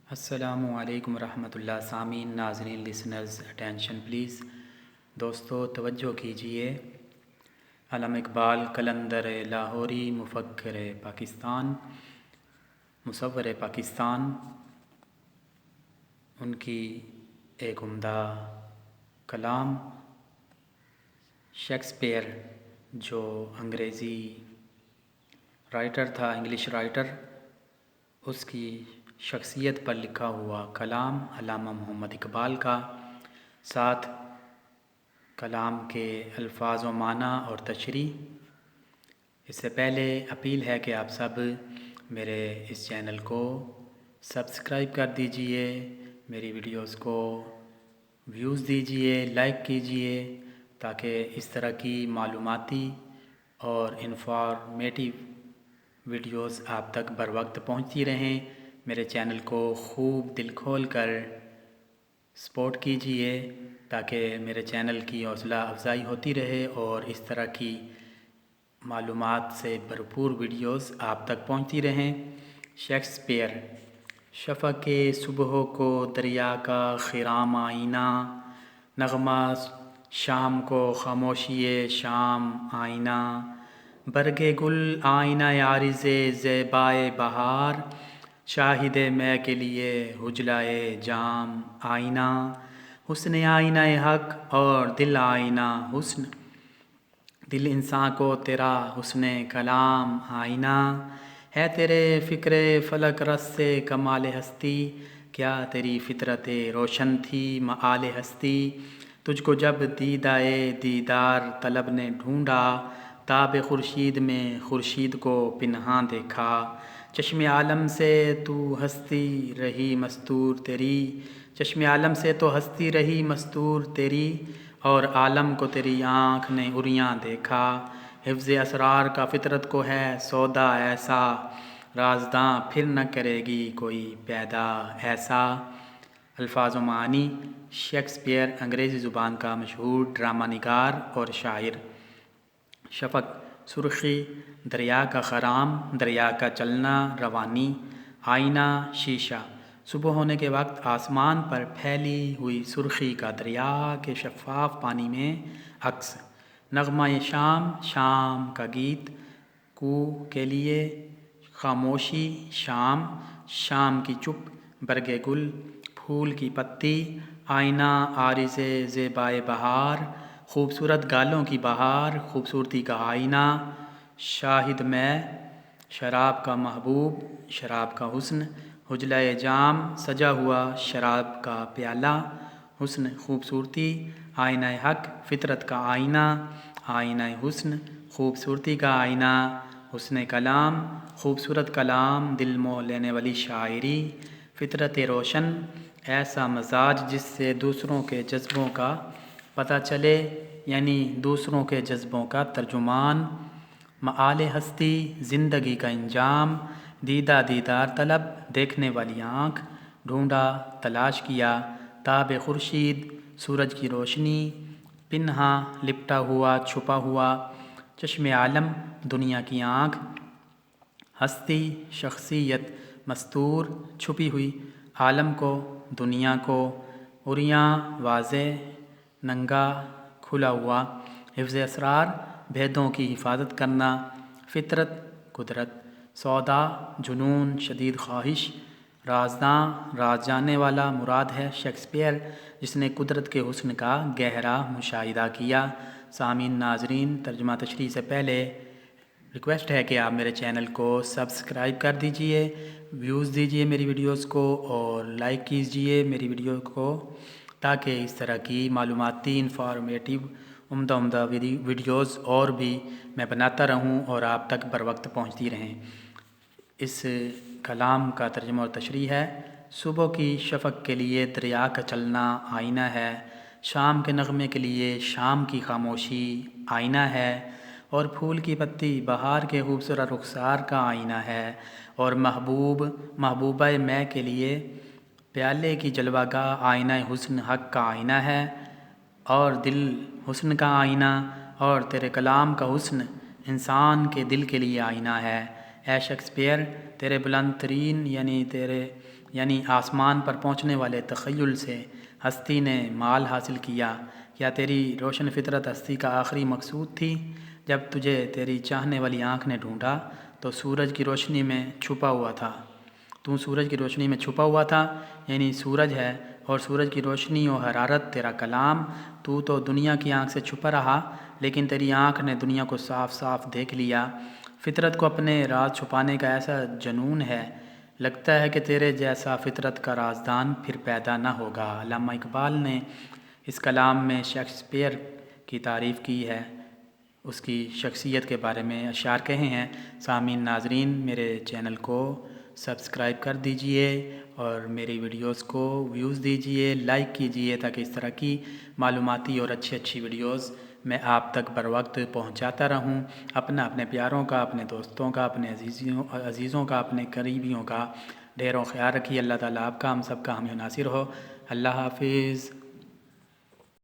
السلام علیکم ورحمۃ اللہ سامعین ناظرین لسنرز اٹینشن پلیز دوستو توجہ کیجیے۔ علامہ اقبال قلندر لاہوری مفکر پاکستان مصور پاکستان، ان کی ایک عمدہ کلام شیکسپیئر جو انگریزی رائٹر تھا، انگلش رائٹر، اس کی شخصیت پر لکھا ہوا کلام علامہ محمد اقبال کا، ساتھ کلام کے الفاظ و معنی اور تشریح۔ اس سے پہلے اپیل ہے کہ آپ سب میرے اس چینل کو سبسکرائب کر دیجئے، میری ویڈیوز کو ویوز دیجئے، لائک کیجئے، تاکہ اس طرح کی معلوماتی اور انفارمیٹیو ویڈیوز آپ تک بر وقت پہنچتی رہیں۔ میرے چینل کو خوب دل کھول کر سپورٹ کیجئے تاکہ میرے چینل کی حوصلہ افزائی ہوتی رہے اور اس طرح کی معلومات سے بھرپور ویڈیوز آپ تک پہنچتی رہیں۔ شیکسپیئر: شفق صبح کو دریا کا خرام آئینہ، نغمہ شام کو خاموشی شام آئینہ، برگ گل آئینہ عارض زیبائے بہار، شاہد میں کے لیے حجلائے جام آئینہ، حسن آئینہ حق اور دل آئینہ حسن، دل انسان کو تیرا حسن کلام آئینہ، ہے تیرے فکر فلک رس سے کمال ہستی، کیا تیری فطرت روشن تھی مآل ہستی، تجھ کو جب دیدائے دیدار طلب نے ڈھونڈا، تاب خورشید میں خورشید کو پنہاں دیکھا، چشم عالم سے تو ہستی رہی مستور تیری، چشم عالم سے تو ہستی رہی مستور تیری، اور عالم کو تیری آنکھ نے عریاں دیکھا، حفظ اسرار کا فطرت کو ہے سودا ایسا، رازداں پھر نہ کرے گی کوئی پیدا ایسا۔ الفاظ و معانی: شیکسپیئر انگریزی زبان کا مشہور ڈرامہ نگار اور شاعر۔ شفق: سرخی، دریا کا خرام، دریا کا چلنا، روانی، آئینہ، شیشہ، صبح ہونے کے وقت آسمان پر پھیلی ہوئی سرخی کا دریا کے شفاف پانی میں عکس، نغمہ شام، شام کا گیت، کوہ کے لیے، خاموشی، شام، شام کی چپ، برگ گل، پھول کی پتی، آئینہ عارض زیبائے بہار، خوبصورت گالوں کی بہار، خوبصورتی کا آئینہ، شاہد میں، شراب کا محبوب، شراب کا حسن، حجلۂ جام، سجا ہوا شراب کا پیالہ، حسن خوبصورتی، آئینہ حق فطرت کا آئینہ، آئینہ حسن خوبصورتی کا آئینہ، حسن کلام خوبصورت کلام، دل موہ لینے والی شاعری، فطرت روشن ایسا مزاج جس سے دوسروں کے جذبوں کا پتہ چلے، یعنی دوسروں کے جذبوں کا ترجمان، مآل ہستی زندگی کا انجام، دیدہ دیدار طلب دیکھنے والی آنکھ، ڈھونڈا تلاش کیا، تاب خورشید سورج کی روشنی، پنہاں لپٹا ہوا چھپا ہوا، چشم عالم دنیا کی آنکھ، ہستی شخصیت مستور چھپی ہوئی، عالم کو دنیا کو، عریاں واضح ننگا کھلا ہوا، حفظ اسرار بھیدوں کی حفاظت کرنا، فطرت قدرت، سودا جنون شدید خواہش، رازداں راز جاننے والا مراد ہے شیکسپیئر جس نے قدرت کے حسن کا گہرا مشاہدہ کیا۔ سامعین ناظرین، ترجمہ تشریح سے پہلے ریکویسٹ ہے کہ آپ میرے چینل کو سبسکرائب کر دیجئے، ویوز دیجئے میری ویڈیوز کو، اور لائک کیجئے میری ویڈیو کو، تاکہ اس طرح کی معلوماتی انفارمیٹیو عمدہ ویڈیوز اور بھی میں بناتا رہوں اور آپ تک بر وقت پہنچتی رہیں۔ اس کلام کا ترجمہ اور تشریح ہے: صبح کی شفق کے لیے دریا کا چلنا آئینہ ہے، شام کے نغمے کے لیے شام کی خاموشی آئینہ ہے، اور پھول کی پتی بہار کے خوبصورت رخسار کا آئینہ ہے، اور محبوبہ میں کے لیے پیالے کی جلوہ گاہ آئینہ حسن حق کا آئینہ ہے، اور دل حسن کا آئینہ، اور تیرے کلام کا حسن انسان کے دل کے لیے آئینہ ہے۔ اے شیکسپیئر، تیرے بلند ترین یعنی آسمان پر پہنچنے والے تخیل سے ہستی نے مال حاصل کیا؟ کیا تیری روشن فطرت ہستی کا آخری مقصود تھی؟ جب تجھے تیری چاہنے والی آنکھ نے ڈھونڈا تو سورج کی روشنی میں چھپا ہوا تھا۔ تو سورج کی روشنی میں چھپا ہوا تھا، یعنی سورج ہے اور سورج کی روشنی و حرارت تیرا کلام۔ تو دنیا کی آنکھ سے چھپا رہا، لیکن تیری آنکھ نے دنیا کو صاف صاف دیکھ لیا۔ فطرت کو اپنے راز چھپانے کا ایسا جنون ہے، لگتا ہے کہ تیرے جیسا فطرت کا رازدان پھر پیدا نہ ہوگا۔ علامہ اقبال نے اس کلام میں شیکسپیئر کی تعریف کی ہے، اس کی شخصیت کے بارے میں اشعار کہے ہیں۔ سامعین ناظرین، میرے چینل کو سبسکرائب کر دیجئے اور میری ویڈیوز کو ویوز دیجئے، لائک کیجئے، تاکہ اس طرح کی معلوماتی اور اچھی ویڈیوز میں آپ تک بر وقت پہنچاتا رہوں۔ اپنے پیاروں کا، اپنے دوستوں کا، اپنے عزیزوں کا، اپنے قریبیوں کا ڈھیروں خیال رکھیے۔ اللہ تعالیٰ آپ کا، ہم سب کا حامی و ناصر ہو۔ اللہ حافظ۔